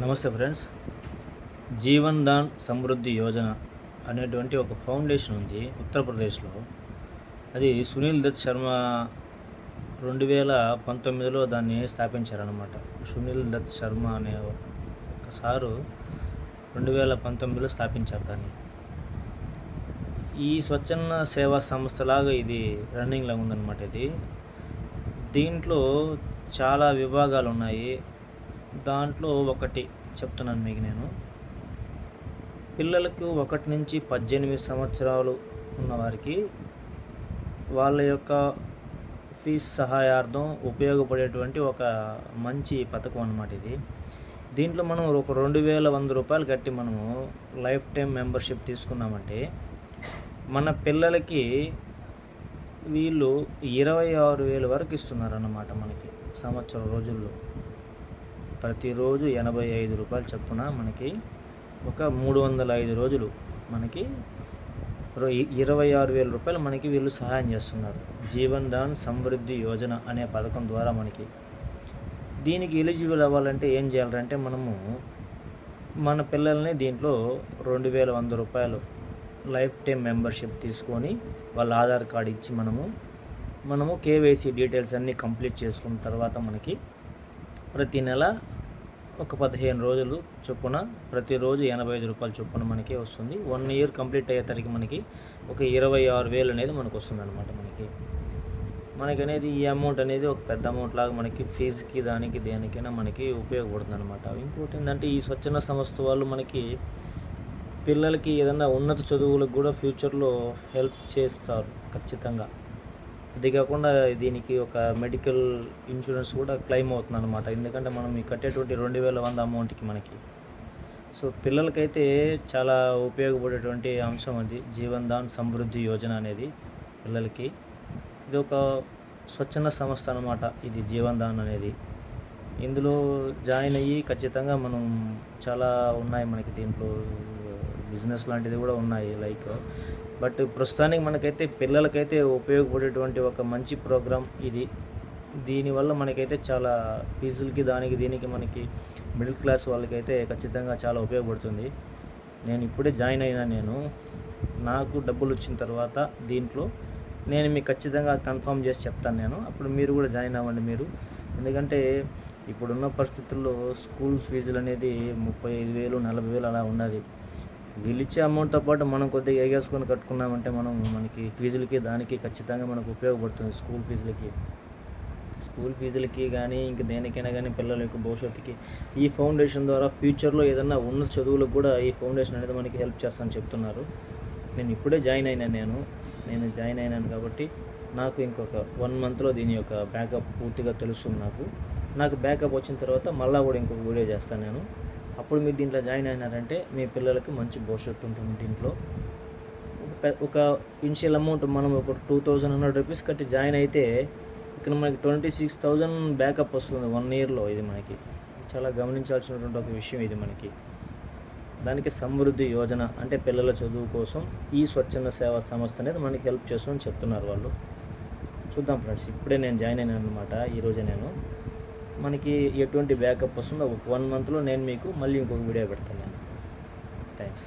నమస్తే ఫ్రెండ్స్. జీవన్ దాన్ సమృద్ధి యోజన అనేటువంటి ఒక ఫౌండేషన్ ఉంది ఉత్తరప్రదేశ్లో. అది సునీల్ దత్ శర్మ 2019లో దాన్ని స్థాపించారనమాట. సునీల్ దత్ శర్మ అనే ఒక సారు 2019లో స్థాపించారు దాన్ని. ఈ స్వచ్ఛంద సేవా సంస్థలాగా ఇది రన్నింగ్లో ఉందన్నమాట. దీంట్లో చాలా విభాగాలు ఉన్నాయి. దాంట్లో ఒకటి చెప్తున్నాను మీకు నేను. పిల్లలకు 1 నుంచి 18 సంవత్సరాలు ఉన్నవారికి వాళ్ళ యొక్క ఫీజు సహాయార్థం ఉపయోగపడేటువంటి ఒక మంచి పథకం అన్నమాట ఇది. దీంట్లో మనం ఒక 2100 రూపాయలు కట్టి మనము లైఫ్ టైం మెంబర్షిప్ తీసుకున్నామంటే మన పిల్లలకి వీళ్ళు 26,000 వరకు ఇస్తున్నారన్నమాట మనకి సంవత్సరం రోజుల్లో. ప్రతిరోజు 85 రూపాయలు చొప్పున మనకి ఒక 305 రోజులు మనకి 26,000 రూపాయలు మనకి వీళ్ళు సహాయం చేస్తున్నారు. జీవన్ దాన్ సమృద్ధి యోజన అనే పథకం ద్వారా మనకి. దీనికి ఎలిజిబుల్ అవ్వాలంటే ఏం చేయాలంటే మనము మన పిల్లల్ని దీంట్లో 2,100 రూపాయలు లైఫ్ టైం మెంబర్షిప్ తీసుకొని వాళ్ళ ఆధార్ కార్డు ఇచ్చి మనము కేవైసీ డీటెయిల్స్ అన్నీ కంప్లీట్ చేసుకున్న తర్వాత మనకి ప్రతి నెల ఒక 15 రోజులు చొప్పున ప్రతిరోజు 85 రూపాయల చొప్పున మనకి వస్తుంది. 1 ఇయర్ కంప్లీట్ అయ్యేసరికి మనకి ఒక 26,000 అనేది మనకు వస్తుంది అనమాట. మనకనేది ఈ అమౌంట్ అనేది ఒక పెద్ద అమౌంట్ లాగా మనకి ఫీజుకి దానికి దేనికైనా మనకి ఉపయోగపడుతుంది అనమాట. ఇంకోటి ఏంటంటే ఈ స్వచ్ఛంద సంస్థ వాళ్ళు మనకి పిల్లలకి ఏదైనా ఉన్నత చదువులకు కూడా ఫ్యూచర్లో హెల్ప్ చేస్తారు ఖచ్చితంగా. ఇది కాకుండా దీనికి ఒక మెడికల్ ఇన్సూరెన్స్ కూడా క్లెయిమ్ అవుతుంది అనమాట. ఎందుకంటే మనం ఈ కట్టేటువంటి 2,100 అమౌంట్కి మనకి. సో పిల్లలకైతే చాలా ఉపయోగపడేటువంటి అంశం అది జీవన్ దాన్ సమృద్ధి యోజన అనేది పిల్లలకి. ఇది ఒక స్వచ్ఛంద సంస్థ అనమాట ఇది జీవన్ దాన్ అనేది. ఇందులో జాయిన్ అయ్యి ఖచ్చితంగా మనం చాలా ఉన్నాయి మనకి దీంట్లో బిజినెస్ లాంటిది కూడా ఉన్నాయి బట్ ప్రస్తుతానికి మనకైతే పిల్లలకైతే ఉపయోగపడేటువంటి ఒక మంచి ప్రోగ్రాం ఇది. దీనివల్ల మనకైతే చాలా ఫీజులకి దానికి దీనికి మనకి మిడిల్ క్లాస్ వాళ్ళకైతే ఖచ్చితంగా చాలా ఉపయోగపడుతుంది. నేను ఇప్పుడే జాయిన్ అయినా. నాకు డబ్బులు వచ్చిన తర్వాత దీంట్లో నేను మీకు ఖచ్చితంగా కన్ఫర్మ్ చేసి చెప్తాను. అప్పుడు మీరు కూడా జాయిన్ అవ్వండి. ఎందుకంటే ఇప్పుడున్న పరిస్థితుల్లో స్కూల్ ఫీజులు అనేది 35,000 40,000 అలా ఉన్నది. వీళ్ళిచ్చే అమౌంట్తో పాటు మనం కొద్దిగా ఎగేసుకొని కట్టుకున్నామంటే మనకి ఫీజులకి దానికి ఖచ్చితంగా మనకు ఉపయోగపడుతుంది. స్కూల్ ఫీజులకి కానీ ఇంక దేనికైనా కానీ పిల్లల యొక్క భవిష్యత్తుకి ఈ ఫౌండేషన్ ద్వారా ఫ్యూచర్లో ఏదన్నా ఉన్నత చదువులకు కూడా ఈ ఫౌండేషన్ అనేది మనకి హెల్ప్ చేస్తానని చెప్తున్నారు. నేను ఇప్పుడే జాయిన్ అయినాను కాబట్టి నాకు ఇంకొక 1 మంత్లో దీని యొక్క బ్యాకప్ పూర్తిగా తెలుస్తుంది. నాకు బ్యాకప్ వచ్చిన తర్వాత మళ్ళీ కూడా ఇంకొక వీడియో చేస్తాను నేను. అప్పుడు మీరు దీంట్లో జాయిన్ అయినారంటే మీ పిల్లలకి మంచి భవిష్యత్తు ఉంటుంది. దీంట్లో ఒక ఇనిషియల్ అమౌంట్ మనం ఒక 2,100 రూపీస్ కట్టి జాయిన్ అయితే ఇక్కడ మనకి 26,000 బ్యాకప్ వస్తుంది 1 ఇయర్లో. ఇది మనకి చాలా గమనించాల్సినటువంటి ఒక విషయం ఇది మనకి. దానికి సమృద్ధి యోజన అంటే పిల్లల చదువు కోసం ఈ స్వచ్ఛంద సేవా సంస్థ అనేది మనకి హెల్ప్ చేస్తుందని చెప్తున్నారు వాళ్ళు. చూద్దాం ఫ్రెండ్స్. ఇప్పుడే నేను జాయిన్ అయినాను అనమాట. ఈరోజే మనకి ఎటువంటి బ్యాకప్ వస్తుందో 1 మంత్లో నేను మీకు మళ్ళీ ఇంకొక వీడియో పెడతాను. థ్యాంక్స్.